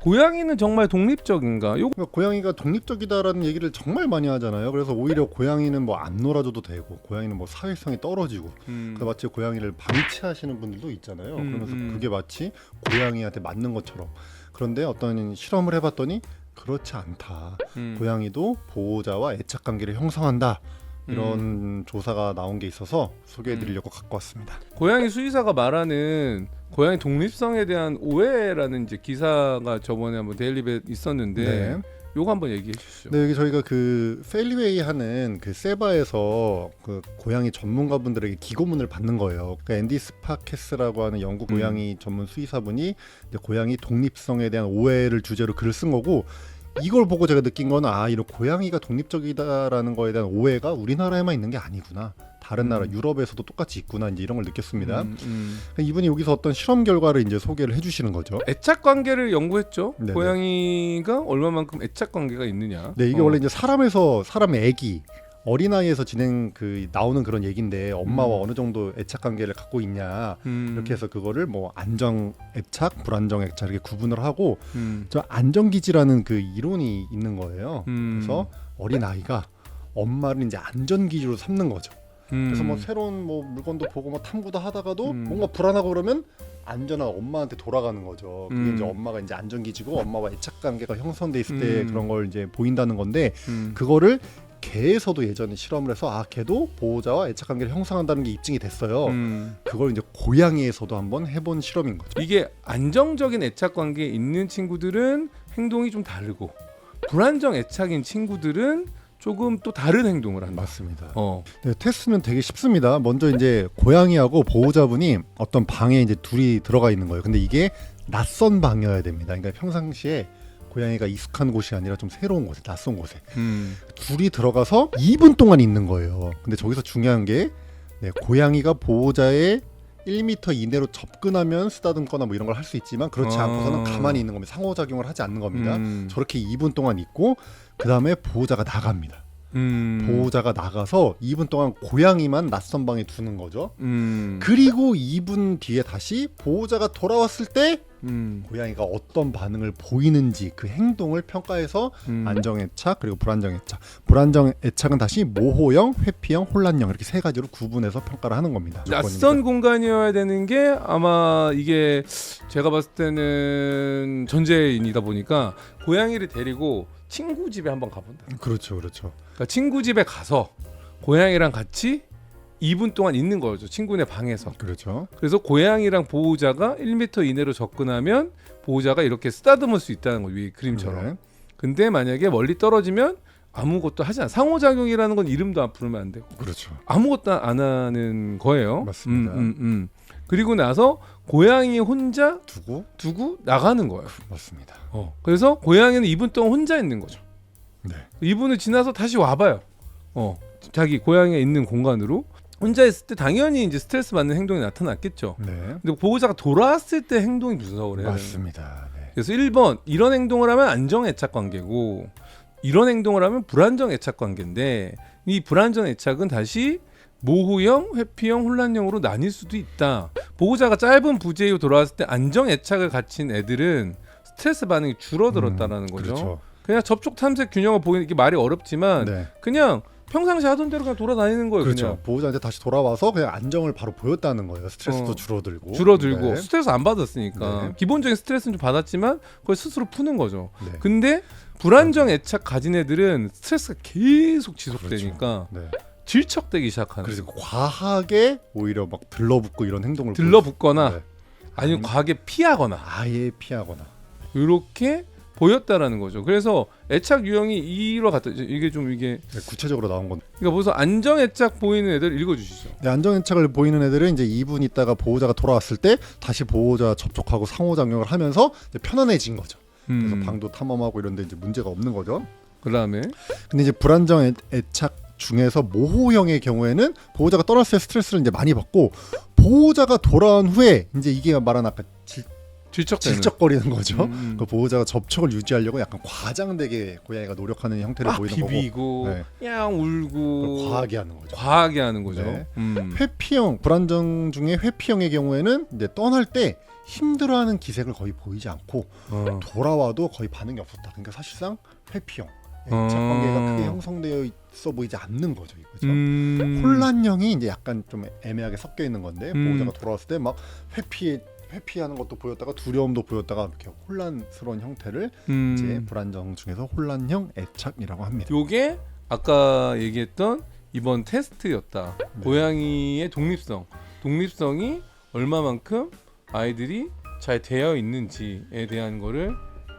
고양이는 정말 독립적인가? 그러니까 고양이가 독립적이다라는 얘기를 정말 많이 하잖아요. 그래서 오히려 고양이는 뭐 안 놀아줘도 되고, 고양이는 뭐 사회성이 떨어지고, 그래서 마치 고양이를 방치하시는 분들도 있잖아요. 그러면서 그게 마치 고양이한테 맞는 것처럼. 그런데 어떤 실험을 해봤더니 그렇지 않다. 고양이도 보호자와 애착 관계를 형성한다. 이런 조사가 나온 게 있어서 소개해드리려고 갖고 왔습니다. 고양이 수의사가 말하는 고양이 독립성에 대한 오해라는 이제 기사가 저번에 한번 데일리에 있었는데 네. 요거 한번 얘기해 주시죠. 네, 여기 저희가 그 펠리웨이 하는 그 세바에서 그 고양이 전문가분들에게 기고문을 받는 거예요. 그러니까 앤디 스파케스라고 하는 영국 고양이 전문 수의사분이 이제 고양이 독립성에 대한 오해를 주제로 글을 쓴 거고, 이걸 보고 제가 느낀 건 이런 고양이가 독립적이다라는 거에 대한 오해가 우리나라에만 있는 게 아니구나. 다른 나라 유럽에서도 똑같이 있구나. 이제 이런 걸 느꼈습니다. 그러니까 이분이 여기서 어떤 실험 결과를 이제 소개를 해주시는 거죠. 애착 관계를 연구했죠. 네네. 고양이가 얼마만큼 애착 관계가 있느냐. 네, 이게 원래 이제 사람의 애기 어린아이에서 나오는 그런 얘기인데, 엄마와 어느 정도 애착 관계를 갖고 있냐 이렇게 해서 그거를 뭐 안정 애착, 불안정 애착 이렇게 구분을 하고, 저 안전기지라는 그 이론이 있는 거예요. 그래서 어린아이가 엄마를 이제 안전기지로 삼는 거죠. 그래서 뭐 새로운 뭐 물건도 보고 뭐 탐구도 하다가도 뭔가 불안하고 그러면 안전한 엄마한테 돌아가는 거죠. 그게 이제 엄마가 이제 안전기지고 엄마와 애착 관계가 형성돼 있을 때 그런 걸 이제 보인다는 건데, 그거를 개에서도 예전에 실험을 해서 개도 보호자와 애착 관계를 형성한다는 게 입증이 됐어요. 그걸 이제 고양이에서도 한번 해본 실험인 거죠. 이게 안정적인 애착 관계에 있는 친구들은 행동이 좀 다르고, 불안정 애착인 친구들은 조금 또 다른 행동을 한다. 맞습니다. 네, 테스트는 되게 쉽습니다. 먼저 이제 고양이하고 보호자분이 어떤 방에 이제 둘이 들어가 있는 거예요. 근데 이게 낯선 방이어야 됩니다. 그러니까 평상시에 고양이가 익숙한 곳이 아니라 좀 새로운 곳에, 낯선 곳에 둘이 들어가서 2분 동안 있는 거예요. 근데 저기서 중요한 게 고양이가 보호자의 1m 이내로 접근하면 쓰다듬거나 뭐 이런 걸 할 수 있지만, 그렇지 않고서는 가만히 있는 겁니다. 상호작용을 하지 않는 겁니다. 저렇게 2분 동안 있고, 그 다음에 보호자가 나갑니다. 보호자가 나가서 2분 동안 고양이만 낯선 방에 두는 거죠. 그리고 2분 뒤에 다시 보호자가 돌아왔을 때 고양이가 어떤 반응을 보이는지 그 행동을 평가해서 안정애착 그리고 불안정애착. 불안정애착은 다시 모호형, 회피형, 혼란형 이렇게 세 가지로 구분해서 평가를 하는 겁니다. 낯선 공간이어야 되는 게 아마 이게 제가 봤을 때는 전제인이다 보니까 고양이를 데리고 친구 집에 한번 가본다. 그렇죠, 그렇죠. 그러니까 친구 집에 가서 고양이랑 같이 2분 동안 있는 거죠. 친구네 방에서. 그렇죠. 그래서 고양이랑 보호자가 1m 이내로 접근하면 보호자가 이렇게 쓰다듬을 수 있다는 거예요. 위 그림처럼. 네. 근데 만약에 멀리 떨어지면 아무것도 하지 않아. 상호작용이라는 건 이름도 안 부르면 안 되고. 그렇죠. 아무것도 안 하는 거예요. 맞습니다. 그리고 나서 고양이 혼자 두고 나가는 거예요. 맞습니다. 그래서 고양이는 2분 동안 혼자 있는 거죠. 네. 2분을 지나서 다시 와봐요. 자기 고양이가 있는 공간으로. 혼자 있을 때 당연히 이제 스트레스 받는 행동이 나타났겠죠. 네. 근데 보호자가 돌아왔을 때 행동이 무서워요. 맞습니다. 네. 그래서 1번 이런 행동을 하면 안정 애착 관계고, 이런 행동을 하면 불안정 애착 관계인데, 이 불안정 애착은 다시 모호형, 회피형, 혼란형으로 나뉠 수도 있다. 보호자가 짧은 부재 이후 돌아왔을 때 안정 애착을 갖춘 애들은 스트레스 반응이 줄어들었다라는 거죠. 그렇죠. 그냥 접촉 탐색 균형을 보이는 게 말이 어렵지만 그냥 평상시 하던 대로 그냥 돌아다니는 거예요. 그렇죠. 그냥. 보호자한테 다시 돌아와서 그냥 안정을 바로 보였다는 거예요. 스트레스도 줄어들고 네. 스트레스 안 받았으니까. 네. 기본적인 스트레스는 좀 받았지만 그걸 스스로 푸는 거죠. 네. 근데 불안정 애착 가진 애들은 스트레스가 계속 지속되니까 그렇죠. 네. 질척대기 시작하는. 그래서 과하게 오히려 막 들러붙고 이런 행동을 들러붙거나 아니면 과하게 피하거나 아예 피하거나 이렇게 보였다라는 거죠. 그래서 애착 유형이 이로 같다. 이게 구체적으로 나온 건. 그러니까 벌써 안정 애착 보이는 애들 읽어주시죠. 네, 안정 애착을 보이는 애들은 이제 2분 있다가 보호자가 돌아왔을 때 다시 보호자 접촉하고 상호작용을 하면서 이제 편안해진 거죠. 그래서 방도 탐험하고 이런데 이제 문제가 없는 거죠. 그다음에 근데 이제 불안정 애착 중에서 모호형의 경우에는 보호자가 떠났을 때 스트레스를 이제 많이 받고, 보호자가 돌아온 후에 이제 이게 말한 아까 질척거리는 거죠. 그 보호자가 접촉을 유지하려고 약간 과장되게 고양이가 노력하는 형태를 보이는 비비고, 거고, 그냥 울고 과하게 하는 거죠. 네. 회피형, 불안정 중에 회피형의 경우에는 이제 떠날 때 힘들어하는 기색을 거의 보이지 않고 어. 돌아와도 거의 반응이 없었다. 그러니까 사실상 회피형 애착 관계가 크게 형성되어 있어 보이지 않는 거죠. 이거죠. 혼란형이 이제 약간 좀 애매하게 섞여 있는 건데 보호자가 돌아왔을 때 막 회피하는 것도 보였다가 두려움도 보였다가 이렇게 혼란스러운 형태를 이제 불안정 중에서 혼란형 애착이라고 합니다. 요게 아까 얘기했던 이번 테스트였다. 네. 고양이의 독립성이 얼마만큼 아이들이 잘 되어 있는지에 대한 거를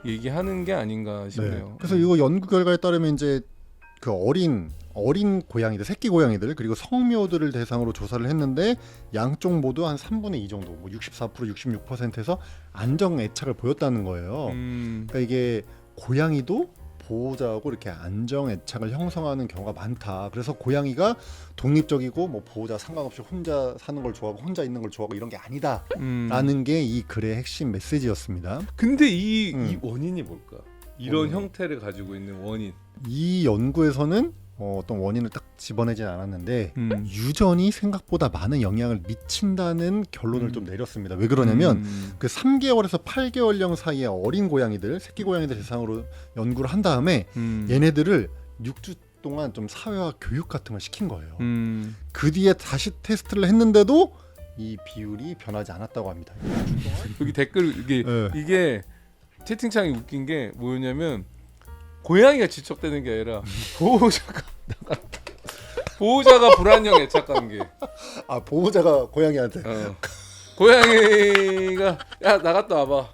얘기하는 게 아닌가 싶네요. 그래서 이거 연구 결과에 따르면 이제 그 어린 고양이들, 새끼 고양이들 그리고 성묘들을 대상으로 조사를 했는데 양쪽 모두 한 3분의 2 정도, 뭐 64%, 66%에서 안정 애착을 보였다는 거예요. 그러니까 이게 고양이도 보호자하고 이렇게 안정 애착을 형성하는 경우가 많다. 그래서 고양이가 독립적이고 뭐 보호자 상관없이 혼자 사는 걸 좋아하고 혼자 있는 걸 좋아하고 이런 게 아니다라는 게 이 글의 핵심 메시지였습니다. 근데 이 원인이 뭘까? 이런 원인. 형태를 가지고 있는 원인. 이 연구에서는 어떤 원인을 딱 집어내진 않았는데 유전이 생각보다 많은 영향을 미친다는 결론을 좀 내렸습니다. 왜 그러냐면 그 3개월에서 8개월령 사이의 어린 고양이들, 새끼 고양이들 대상으로 연구를 한 다음에 얘네들을 6주 동안 좀 사회화 교육 같은 걸 시킨 거예요. 그 뒤에 다시 테스트를 했는데도 이 비율이 변하지 않았다고 합니다. 여기 댓글 네. 이게 채팅창이 웃긴 게 뭐였냐면 고양이가 지적되는 게 아니라 보호자가 불안형 애착 관계. 아, 보호자가 고양이한테 고양이가 야 나갔다 와봐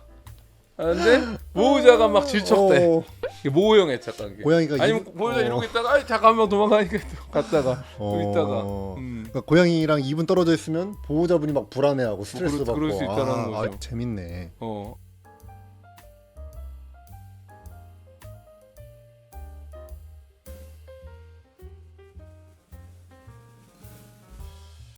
하는데 보호자가 막 질척대. 이게 모호형 애착 관계. 고양이가 아니면 보호자 이러고 있다가 아이 잠깐만 도망가니까 또 갔다가 또 있다가 그러니까 고양이랑 2분 떨어져 있으면 보호자분이 막 불안해하고 스트레스 받고. 그럴 수 있다는 거죠. 재밌네.